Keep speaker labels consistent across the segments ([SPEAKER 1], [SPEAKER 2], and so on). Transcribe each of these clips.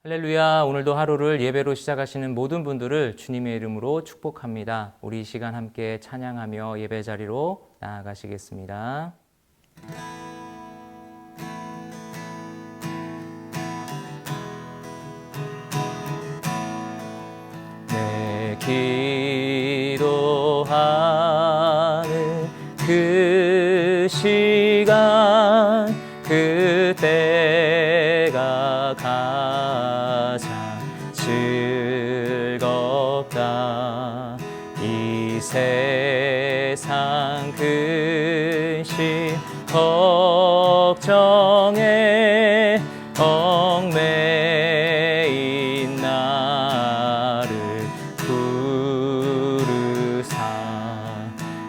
[SPEAKER 1] 할렐루야. 오늘도 하루를 예배로 시작하시는 모든 분들을 주님의 이름으로 축복합니다. 우리 이 시간 함께 찬양하며 예배 자리로 나아가시겠습니다. 내 기도하는 그 시간 그때가 가장 즐겁다. 이 세상 근심 걱정에 얽매인 나를 부르사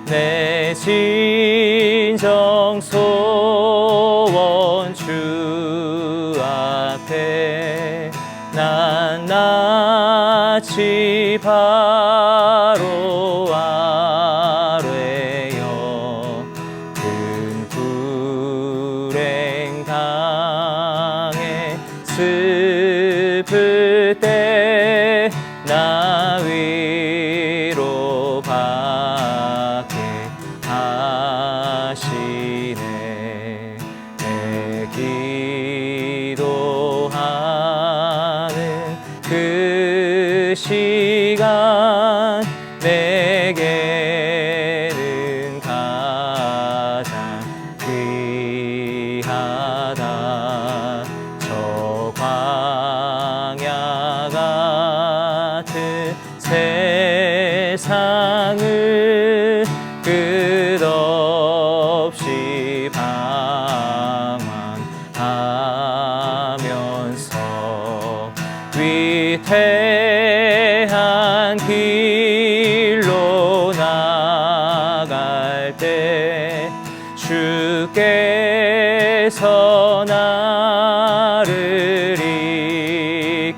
[SPEAKER 1] 내 진정 소원 주 앞에 난 낯이 바로 아뢰어 큰 불행 당해 슬플 때 나 위로 받게 하시네. 내 기도하는 그 시간 내게는 가장 귀하다. 저 광야 같은 세상을 끝없이 방황하면서 위태한 길로 나갈 때 주께서 나를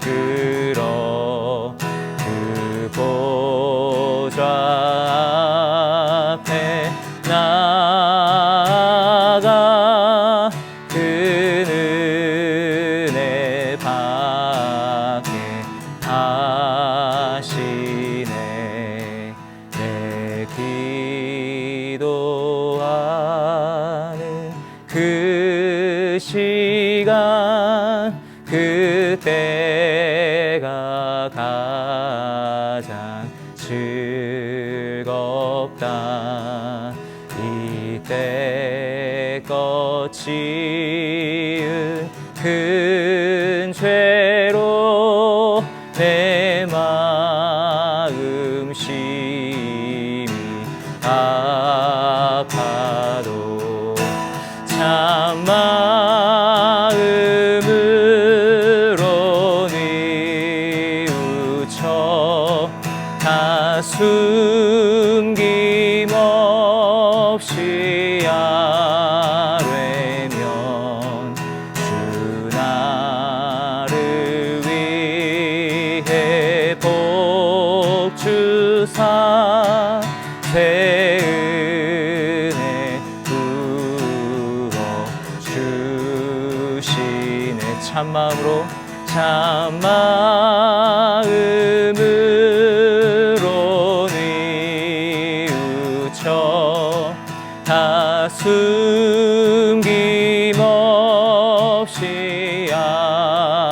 [SPEAKER 1] 이끌어 그 보좌 앞에 나아가 그 은혜 받게 하시네. 내 기도하는 그 시간 그때가 가장 즐겁다. 이때껏 지은 큰 죄로 내 마음 심히 아파도 참 마음으로 뉘우쳐 다 숨김없이 아뢰면 주 나를 위해 복 주사 새 은혜 부어 주시네. 참마음으로 뉘우쳐 다 숨김없이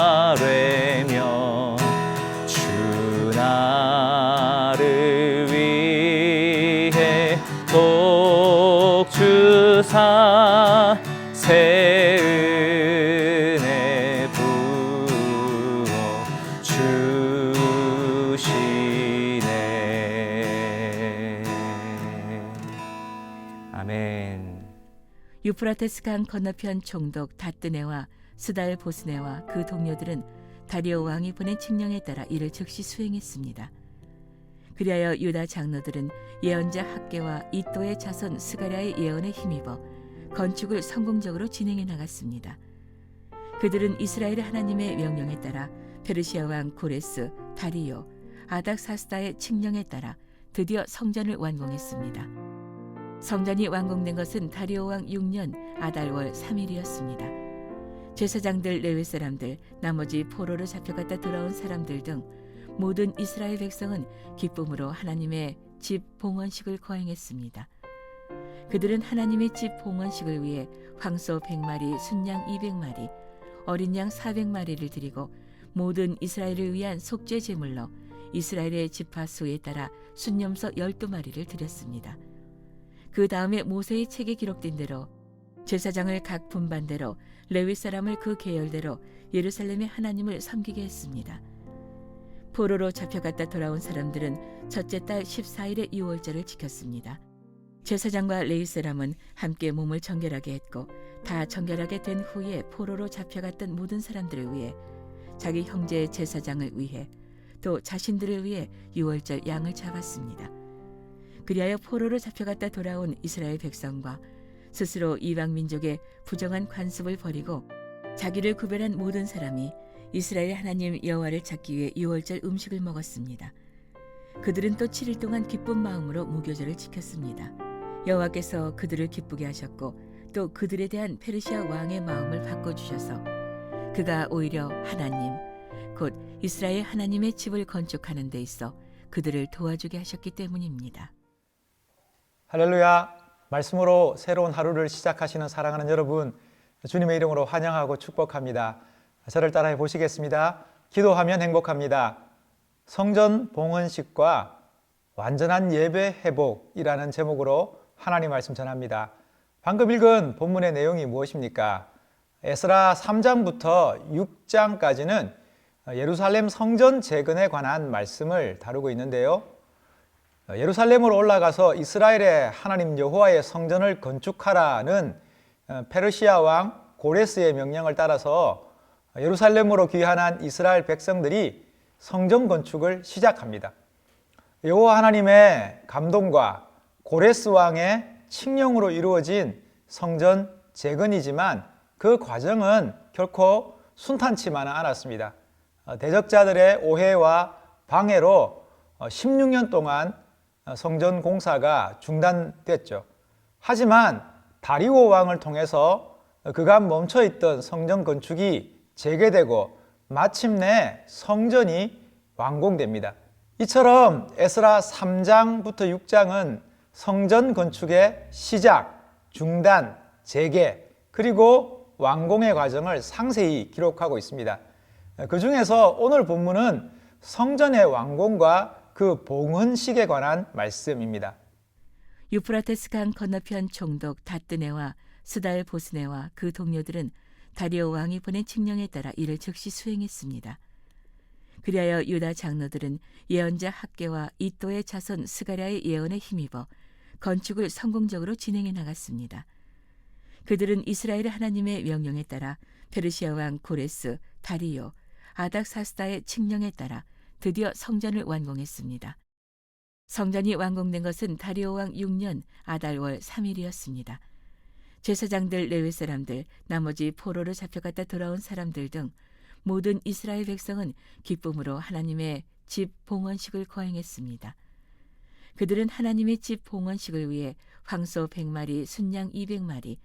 [SPEAKER 1] 아뢰며 주 나를 위해 복 주사 새 은혜 부어 주시네. 아멘.
[SPEAKER 2] 유프라테스 강 건너편 총독 다뜨네와 스달 보스네와 그 동료들은 다리오 왕이 보낸 칙령에 따라 이를 즉시 수행했습니다. 그리하여 유다 장로들은 예언자 학개와 이또의 자손 스가랴의 예언에 힘입어 건축을 성공적으로 진행해 나갔습니다. 그들은 이스라엘 하나님의 명령에 따라 페르시아 왕 고레스, 다리오, 아닥사스다의 칙령에 따라 드디어 성전을 완공했습니다. 성전이 완공된 것은 다리오 왕 6년 아달월 3일이었습니다. 제사장들, 레위 사람들, 나머지 포로로 잡혀갔다 돌아온 사람들 등 모든 이스라엘 백성은 기쁨으로 하나님의 집 봉헌식을 거행했습니다. 그들은 하나님의 집 봉헌식을 위해 황소 100마리, 순양 200마리, 어린 양 400마리를 드리고 모든 이스라엘을 위한 속죄 제물로 이스라엘의 지파 수에 따라 순염소 12마리를 드렸습니다. 그 다음에 모세의 책에 기록된 대로 제사장을 각 분반대로 레위 사람을 그 계열대로 예루살렘의 하나님을 섬기게 했습니다. 포로로 잡혀갔다 돌아온 사람들은 첫째 달 14일의 유월절을 지켰습니다. 제사장과 레위 사람은 함께 몸을 정결하게 했고 다 정결하게 된 후에 포로로 잡혀갔던 모든 사람들을 위해 자기 형제 제사장을 위해 또 자신들을 위해 유월절 양을 잡았습니다. 그리하여 포로로 잡혀갔다 돌아온 이스라엘 백성과 스스로 이방 민족의 부정한 관습을 버리고 자기를 구별한 모든 사람이 이스라엘 하나님 여호와를 찾기 위해 유월절 음식을 먹었습니다. 그들은 또 7일 동안 기쁜 마음으로 무교절을 지켰습니다. 여호와께서 그들을 기쁘게 하셨고 또 그들에 대한 페르시아 왕의 마음을 바꿔주셔서 그가 오히려 하나님 곧 이스라엘 하나님의 집을 건축하는 데 있어 그들을 도와주게 하셨기 때문입니다.
[SPEAKER 3] 할렐루야. 말씀으로 새로운 하루를 시작하시는 사랑하는 여러분, 주님의 이름으로 환영하고 축복합니다. 저를 따라해 보시겠습니다. 기도하면 행복합니다. 성전 봉헌식과 완전한 예배 회복이라는 제목으로 하나님 말씀 전합니다. 방금 읽은 본문의 내용이 무엇입니까? 에스라 3장부터 6장까지는 예루살렘 성전 재건에 관한 말씀을 다루고 있는데요. 예루살렘으로 올라가서 이스라엘의 하나님 여호와의 성전을 건축하라는 페르시아 왕 고레스의 명령을 따라서 예루살렘으로 귀환한 이스라엘 백성들이 성전 건축을 시작합니다. 여호와 하나님의 감동과 고레스 왕의 칙령으로 이루어진 성전 재건이지만 그 과정은 결코 순탄치만은 않았습니다. 대적자들의 오해와 방해로 16년 동안 성전 공사가 중단됐죠. 하지만 다리오 왕을 통해서 그간 멈춰있던 성전 건축이 재개되고 마침내 성전이 완공됩니다. 이처럼 에스라 3장부터 6장은 성전 건축의 시작, 중단, 재개, 그리고 완공의 과정을 상세히 기록하고 있습니다. 그 중에서 오늘 본문은 성전의 완공과 그 봉헌식에 관한 말씀입니다.
[SPEAKER 2] 유프라테스 강 건너편 총독 다뜨네와 스달 보스네와 그 동료들은 다리오 왕이 보낸 칙령에 따라 이를 즉시 수행했습니다. 그리하여 유다 장로들은 예언자 학개와 이또의 자손 스가랴의 예언에 힘입어 건축을 성공적으로 진행해 나갔습니다. 그들은 이스라엘 하나님의 명령에 따라 페르시아 왕 고레스, 다리오, 아닥사스다의 칙령에 따라 드디어 성전을 완공했습니다. 성전이 완공된 것은 다리오 왕 6년 아달월 3일이었습니다. 제사장들, 레위 사람들, 나머지 포로로 잡혀갔다 돌아온 사람들 등 모든 이스라엘 백성은 기쁨으로 하나님의 집 봉헌식을 거행했습니다. 그들은 하나님의 집 봉헌식을 위해 황소 100마리, 순양 200마리,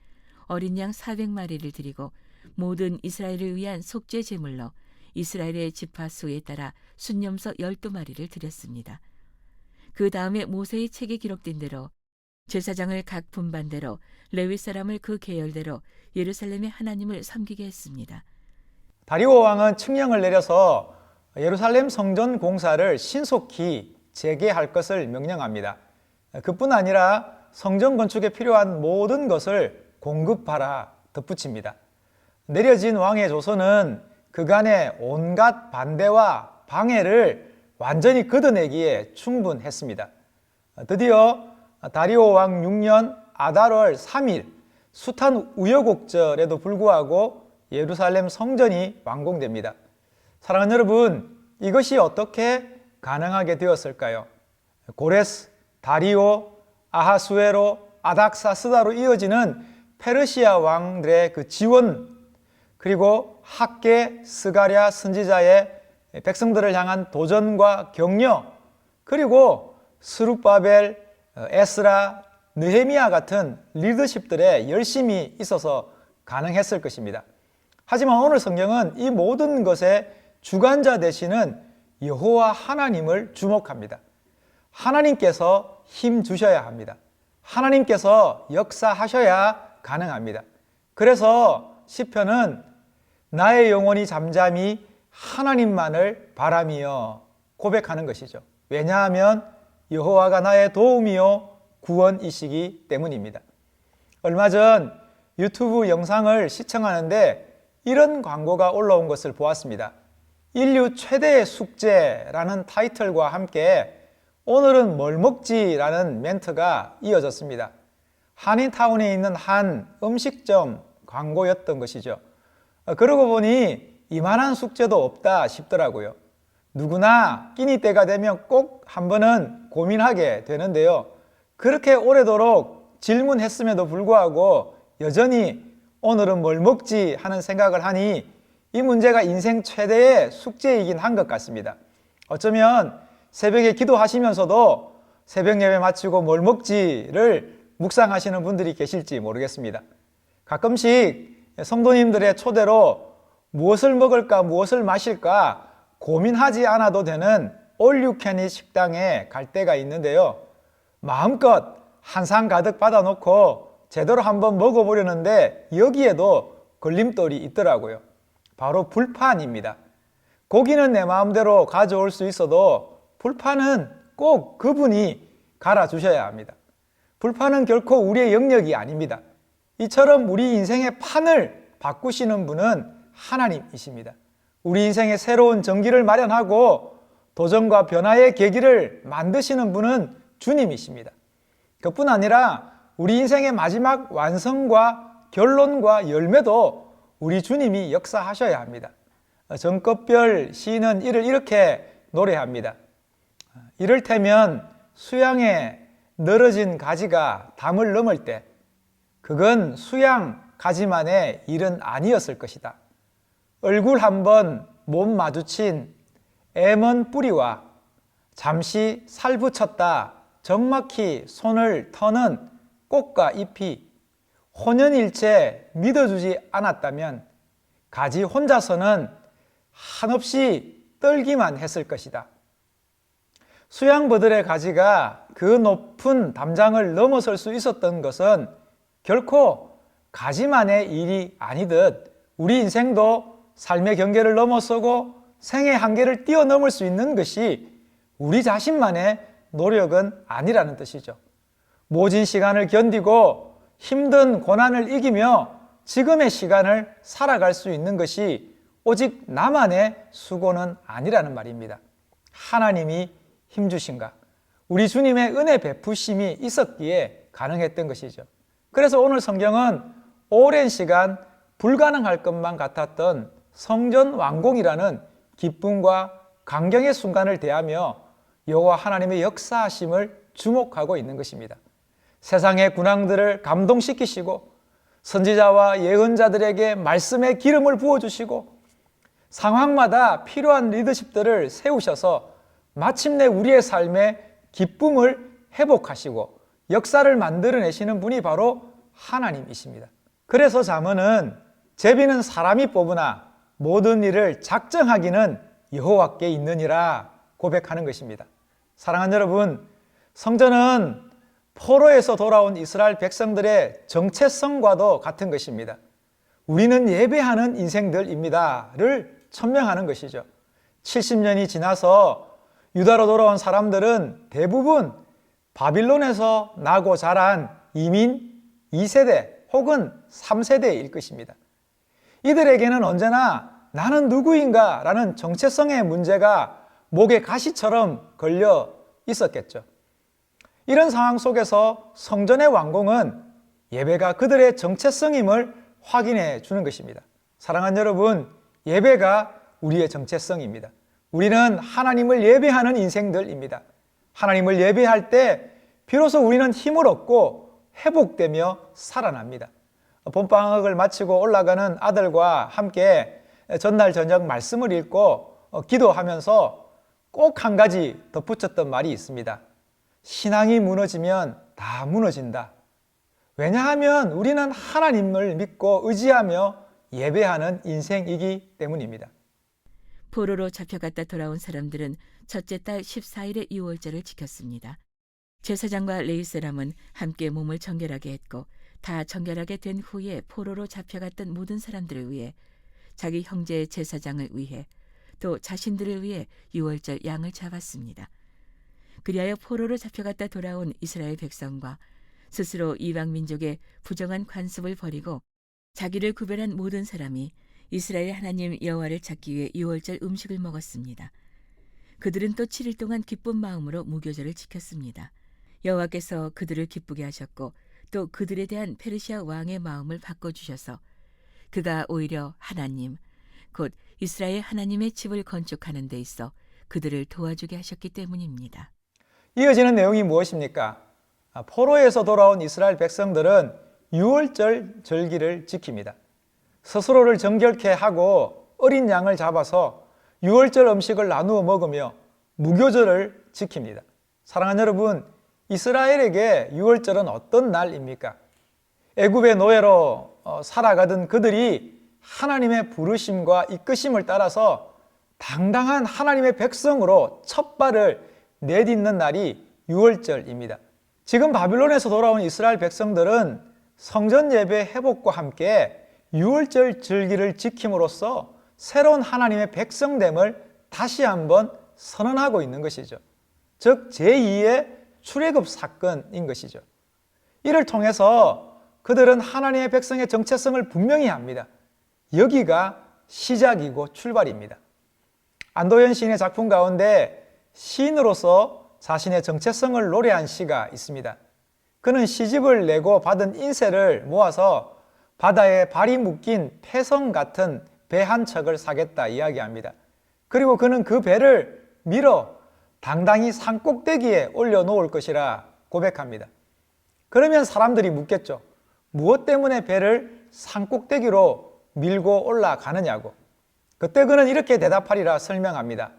[SPEAKER 2] 어린 양 400마리를 드리고 모든 이스라엘을 위한 속죄 제물로 이스라엘의 지파 수에 따라 순염소 12마리를 드렸습니다. 그 다음에 모세의 책에 기록된 대로 제사장을 각 분반대로 레위 사람을 그 계열대로 예루살렘의 하나님을 섬기게 했습니다.
[SPEAKER 3] 다리오 왕은 칙령을 내려서 예루살렘 성전 공사를 신속히 재개할 것을 명령합니다. 그뿐 아니라 성전 건축에 필요한 모든 것을 공급하라 덧붙입니다. 내려진 왕의 조서는 그간의 온갖 반대와 방해를 완전히 걷어내기에 충분했습니다. 드디어 다리오 왕 6년 아달월 3일 숱한 우여곡절에도 불구하고 예루살렘 성전이 완공됩니다. 사랑하는 여러분, 이것이 어떻게 가능하게 되었을까요? 고레스, 다리오, 아하수에로, 아닥사스다로 이어지는 페르시아 왕들의 그 지원, 그리고 학개, 스가랴 선지자의 백성들을 향한 도전과 격려, 그리고 스룹바벨, 에스라, 느헤미야 같은 리더십들의 열심이 있어서 가능했을 것입니다. 하지만 오늘 성경은 이 모든 것의 주관자 되시는 여호와 하나님을 주목합니다. 하나님께서 힘 주셔야 합니다. 하나님께서 역사하셔야 가능합니다. 그래서 시편은 나의 영혼이 잠잠히 하나님만을 바라며 고백하는 것이죠. 왜냐하면 여호와가 나의 도움이요 구원이시기 때문입니다. 얼마 전 유튜브 영상을 시청하는데 이런 광고가 올라온 것을 보았습니다. 인류 최대의 숙제라는 타이틀과 함께 오늘은 뭘 먹지라는 멘트가 이어졌습니다. 한인타운에 있는 한 음식점 광고였던 것이죠. 그러고 보니 이만한 숙제도 없다 싶더라고요. 누구나 끼니 때가 되면 꼭 한 번은 고민하게 되는데요. 그렇게 오래도록 질문했음에도 불구하고 여전히 오늘은 뭘 먹지 하는 생각을 하니 이 문제가 인생 최대의 숙제이긴 한 것 같습니다. 어쩌면 새벽에 기도하시면서도 새벽 예배 마치고 뭘 먹지를 묵상하시는 분들이 계실지 모르겠습니다. 가끔씩 성도님들의 초대로 무엇을 먹을까 무엇을 마실까 고민하지 않아도 되는 올 유 캔 잇 식당에 갈 때가 있는데요. 마음껏 한 상 가득 받아놓고 제대로 한번 먹어보려는데 여기에도 걸림돌이 있더라고요. 바로 불판입니다. 고기는 내 마음대로 가져올 수 있어도 불판은 꼭 그분이 갈아주셔야 합니다. 불판은 결코 우리의 영역이 아닙니다. 이처럼 우리 인생의 판을 바꾸시는 분은 하나님이십니다. 우리 인생의 새로운 전기를 마련하고 도전과 변화의 계기를 만드시는 분은 주님이십니다. 그뿐 아니라 우리 인생의 마지막 완성과 결론과 열매도 우리 주님이 역사하셔야 합니다. 정kop별 시인은 이를 이렇게 노래합니다. 이를테면 수양에 늘어진 가지가 담을 넘을 때 그건 수양 가지만의 일은 아니었을 것이다. 얼굴 한번 못 마주친 애먼 뿌리와 잠시 살붙였다 적막히 손을 터는 꽃과 잎이 혼연일체 믿어주지 않았다면 가지 혼자서는 한없이 떨기만 했을 것이다. 수양버들의 가지가 그 높은 담장을 넘어설 수 있었던 것은 결코 가지만의 일이 아니듯 우리 인생도 삶의 경계를 넘어서고 생의 한계를 뛰어넘을 수 있는 것이 우리 자신만의 노력은 아니라는 뜻이죠. 모진 시간을 견디고 힘든 고난을 이기며 지금의 시간을 살아갈 수 있는 것이 오직 나만의 수고는 아니라는 말입니다. 하나님이 힘주신가? 우리 주님의 은혜 베푸심이 있었기에 가능했던 것이죠. 그래서 오늘 성경은 오랜 시간 불가능할 것만 같았던 성전 완공이라는 기쁨과 감격의 순간을 대하며 여호와 하나님의 역사하심을 주목하고 있는 것입니다. 세상의 군왕들을 감동시키시고 선지자와 예언자들에게 말씀의 기름을 부어주시고 상황마다 필요한 리더십들을 세우셔서 마침내 우리의 삶에 기쁨을 회복하시고 역사를 만들어내시는 분이 바로 하나님이십니다. 그래서 잠언은 제비는 사람이 뽑으나 모든 일을 작정하기는 여호와께 있느니라 고백하는 것입니다. 사랑하는 여러분, 성전은 포로에서 돌아온 이스라엘 백성들의 정체성과도 같은 것입니다. 우리는 예배하는 인생들입니다를 천명하는 것이죠. 70년이 지나서 유다로 돌아온 사람들은 대부분 바빌론에서 나고 자란 이민 2세대 혹은 3세대일 것입니다. 이들에게는 언제나 나는 누구인가 라는 정체성의 문제가 목에 가시처럼 걸려 있었겠죠. 이런 상황 속에서 성전의 완공은 예배가 그들의 정체성임을 확인해 주는 것입니다. 사랑하는 여러분, 예배가 우리의 정체성입니다. 우리는 하나님을 예배하는 인생들입니다. 하나님을 예배할 때 비로소 우리는 힘을 얻고 회복되며 살아납니다. 봄방학을 마치고 올라가는 아들과 함께 전날 저녁 말씀을 읽고 기도하면서 꼭 한 가지 덧붙였던 말이 있습니다. 신앙이 무너지면 다 무너진다. 왜냐하면 우리는 하나님을 믿고 의지하며 예배하는 인생이기 때문입니다.
[SPEAKER 2] 포로로 잡혀갔다 돌아온 사람들은 첫째 달 14일의 유월절을 지켰습니다. 제사장과 레위 사람은 함께 몸을 정결하게 했고 다 정결하게 된 후에 포로로 잡혀갔던 모든 사람들을 위해 자기 형제 제사장을 위해 또 자신들을 위해 유월절 양을 잡았습니다. 그리하여 포로로 잡혀갔다 돌아온 이스라엘 백성과 스스로 이방 민족의 부정한 관습을 버리고 자기를 구별한 모든 사람이 이스라엘 하나님 여호와를 찾기 위해 유월절 음식을 먹었습니다. 그들은 또 7일 동안 기쁜 마음으로 무교절을 지켰습니다. 여호와께서 그들을 기쁘게 하셨고 또 그들에 대한 페르시아 왕의 마음을 바꿔주셔서 그가 오히려 하나님, 곧 이스라엘 하나님의 집을 건축하는 데 있어 그들을 도와주게 하셨기 때문입니다.
[SPEAKER 3] 이어지는 내용이 무엇입니까? 포로에서 돌아온 이스라엘 백성들은 유월절 절기를 지킵니다. 스스로를 정결케 하고 어린 양을 잡아서 유월절 음식을 나누어 먹으며 무교절을 지킵니다. 사랑하는 여러분, 이스라엘에게 유월절은 어떤 날입니까? 애굽의 노예로 살아가던 그들이 하나님의 부르심과 이끄심을 따라서 당당한 하나님의 백성으로 첫 발을 내딛는 날이 유월절입니다. 지금 바빌론에서 돌아온 이스라엘 백성들은 성전 예배 회복과 함께 유월절 절기를 지킴으로써 새로운 하나님의 백성됨을 다시 한번 선언하고 있는 것이죠. 즉 제2의 출애굽 사건인 것이죠. 이를 통해서 그들은 하나님의 백성의 정체성을 분명히 합니다. 여기가 시작이고 출발입니다. 안도현 시인의 작품 가운데 시인으로서 자신의 정체성을 노래한 시가 있습니다. 그는 시집을 내고 받은 인세를 모아서 바다에 발이 묶인 폐성 같은 배 한 척을 사겠다 이야기합니다. 그리고 그는 그 배를 밀어 당당히 산꼭대기에 올려놓을 것이라 고백합니다. 그러면 사람들이 묻겠죠. 무엇 때문에 배를 산꼭대기로 밀고 올라가느냐고. 그때 그는 이렇게 대답하리라 설명합니다.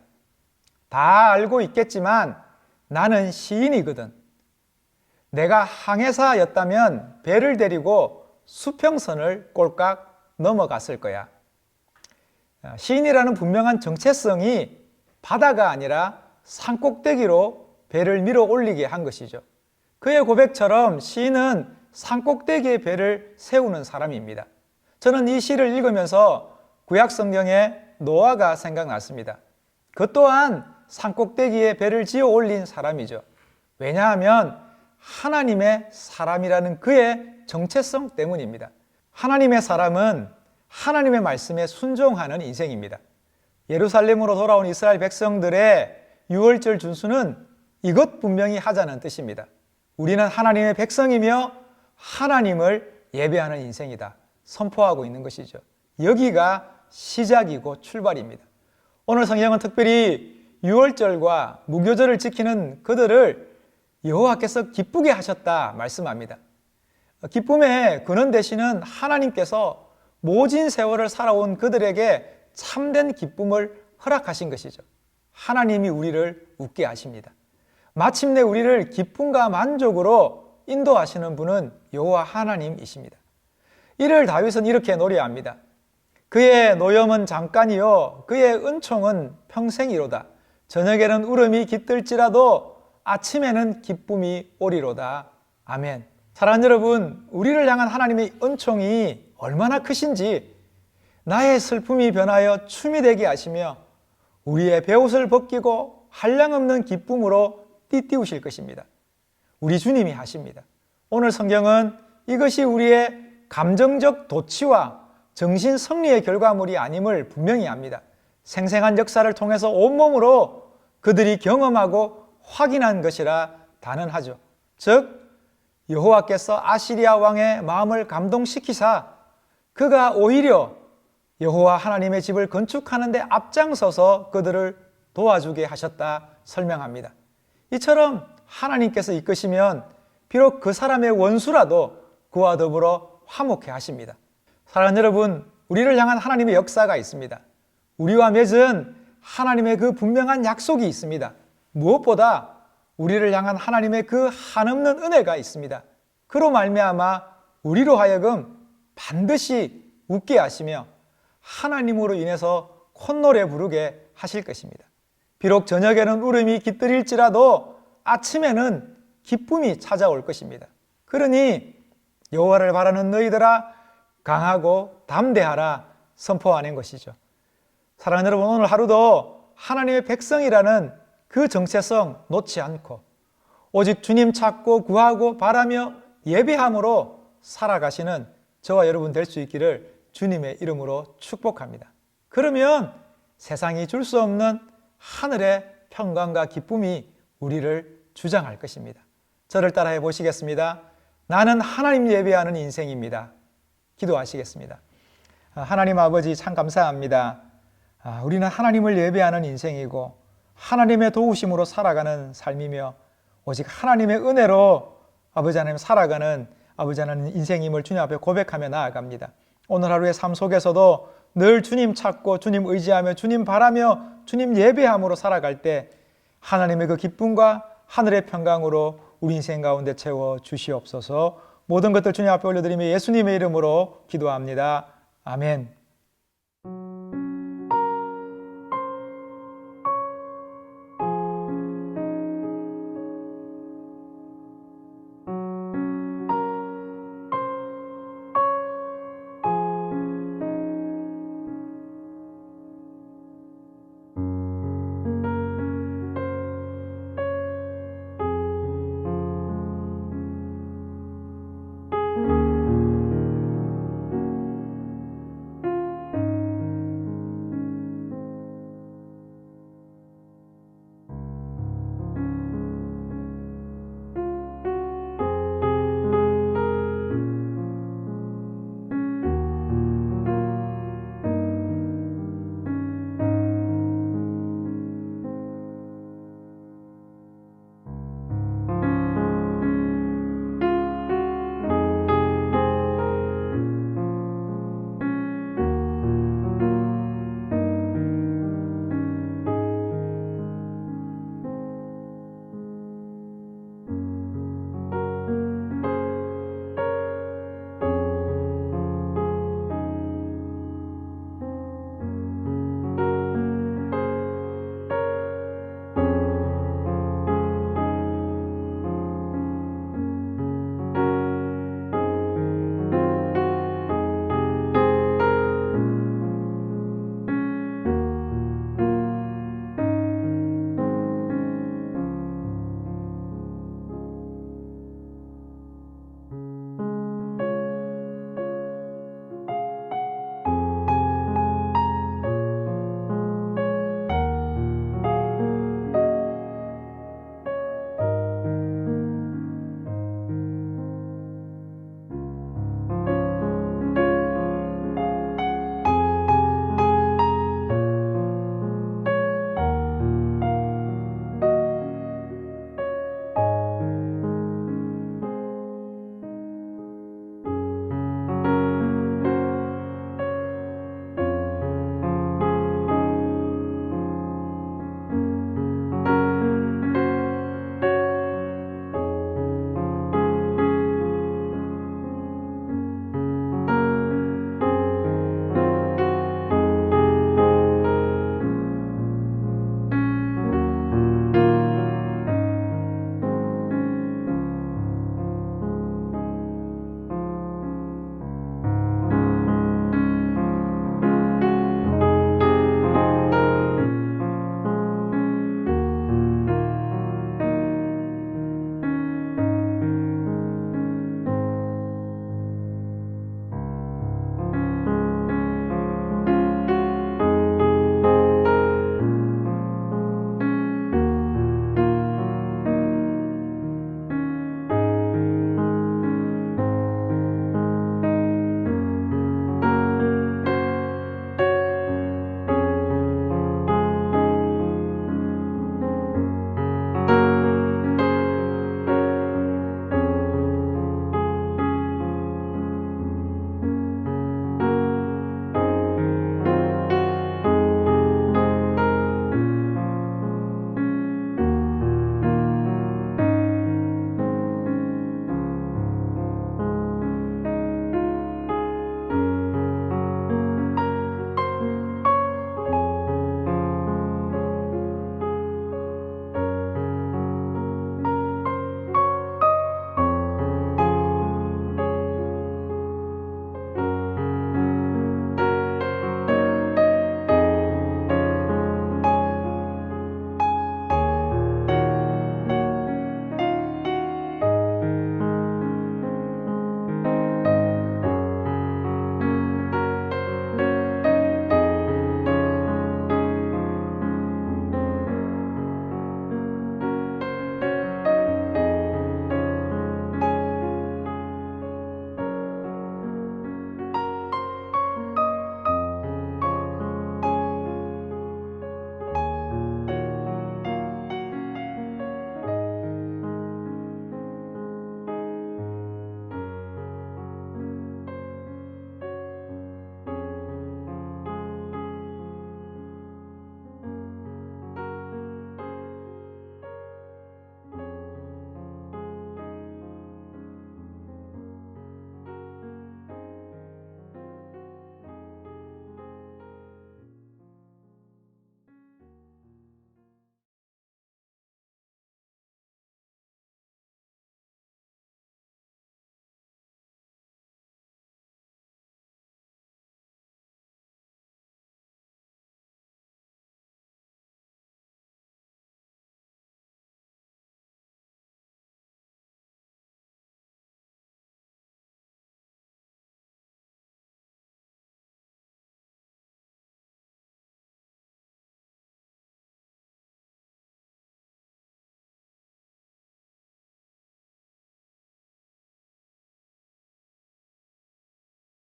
[SPEAKER 3] 다 알고 있겠지만 나는 시인이거든. 내가 항해사였다면 배를 데리고 수평선을 꼴깍 넘어갔을 거야. 시인이라는 분명한 정체성이 바다가 아니라 산꼭대기로 배를 밀어 올리게 한 것이죠. 그의 고백처럼 시인은 산꼭대기에 배를 세우는 사람입니다. 저는 이 시를 읽으면서 구약 성경의 노아가 생각났습니다. 그 또한 산꼭대기에 배를 지어 올린 사람이죠. 왜냐하면 하나님의 사람이라는 그의 정체성 때문입니다. 하나님의 사람은 하나님의 말씀에 순종하는 인생입니다. 예루살렘으로 돌아온 이스라엘 백성들의 유월절 준수는 이것 분명히 하자는 뜻입니다. 우리는 하나님의 백성이며 하나님을 예배하는 인생이다 선포하고 있는 것이죠. 여기가 시작이고 출발입니다. 오늘 성경은 특별히 유월절과 무교절을 지키는 그들을 여호와께서 기쁘게 하셨다 말씀합니다. 기쁨의 근원 되시는 하나님께서 모진 세월을 살아온 그들에게 참된 기쁨을 허락하신 것이죠. 하나님이 우리를 웃게 하십니다. 마침내 우리를 기쁨과 만족으로 인도하시는 분은 여호와 하나님이십니다. 이를 다윗은 이렇게 노래합니다. 그의 노염은 잠깐이요 그의 은총은 평생이로다. 저녁에는 울음이 깃들지라도 아침에는 기쁨이 오리로다. 아멘. 사랑하는 여러분, 우리를 향한 하나님의 은총이 얼마나 크신지 나의 슬픔이 변하여 춤이 되게 하시며 우리의 베옷을 벗기고 한량없는 기쁨으로 띠띠우실 것입니다. 우리 주님이 하십니다. 오늘 성경은 이것이 우리의 감정적 도취와 정신 승리의 결과물이 아님을 분명히 합니다. 생생한 역사를 통해서 온몸으로 그들이 경험하고 확인한 것이라 단언하죠. 즉 여호와께서 아시리아 왕의 마음을 감동시키사 그가 오히려 여호와 하나님의 집을 건축하는 데 앞장서서 그들을 도와주게 하셨다 설명합니다. 이처럼 하나님께서 이끄시면 비록 그 사람의 원수라도 그와 더불어 화목해 하십니다. 사랑하는 여러분, 우리를 향한 하나님의 역사가 있습니다. 우리와 맺은 하나님의 그 분명한 약속이 있습니다. 무엇보다 우리를 향한 하나님의 그 한없는 은혜가 있습니다. 그로 말미암아 우리로 하여금 반드시 웃게 하시며 하나님으로 인해서 콧노래 부르게 하실 것입니다. 비록 저녁에는 울음이 깃들일지라도 아침에는 기쁨이 찾아올 것입니다. 그러니 여호와를 바라는 너희들아 강하고 담대하라 선포하는 것이죠. 사랑하는 여러분, 오늘 하루도 하나님의 백성이라는 그 정체성 놓지 않고 오직 주님 찾고 구하고 바라며 예배함으로 살아가시는 저와 여러분 될 수 있기를 주님의 이름으로 축복합니다. 그러면 세상이 줄 수 없는 하늘의 평강과 기쁨이 우리를 주장할 것입니다. 저를 따라해 보시겠습니다. 나는 하나님 예배하는 인생입니다. 기도하시겠습니다. 하나님 아버지 참 감사합니다. 우리는 하나님을 예배하는 인생이고 하나님의 도우심으로 살아가는 삶이며 오직 하나님의 은혜로 아버지 하나님 살아가는 아버지 하나님 인생임을 주님 앞에 고백하며 나아갑니다. 오늘 하루의 삶 속에서도 늘 주님 찾고 주님 의지하며 주님 바라며 주님 예배함으로 살아갈 때 하나님의 그 기쁨과 하늘의 평강으로 우리 인생 가운데 채워 주시옵소서. 모든 것들 주님 앞에 올려드리며 예수님의 이름으로 기도합니다. 아멘.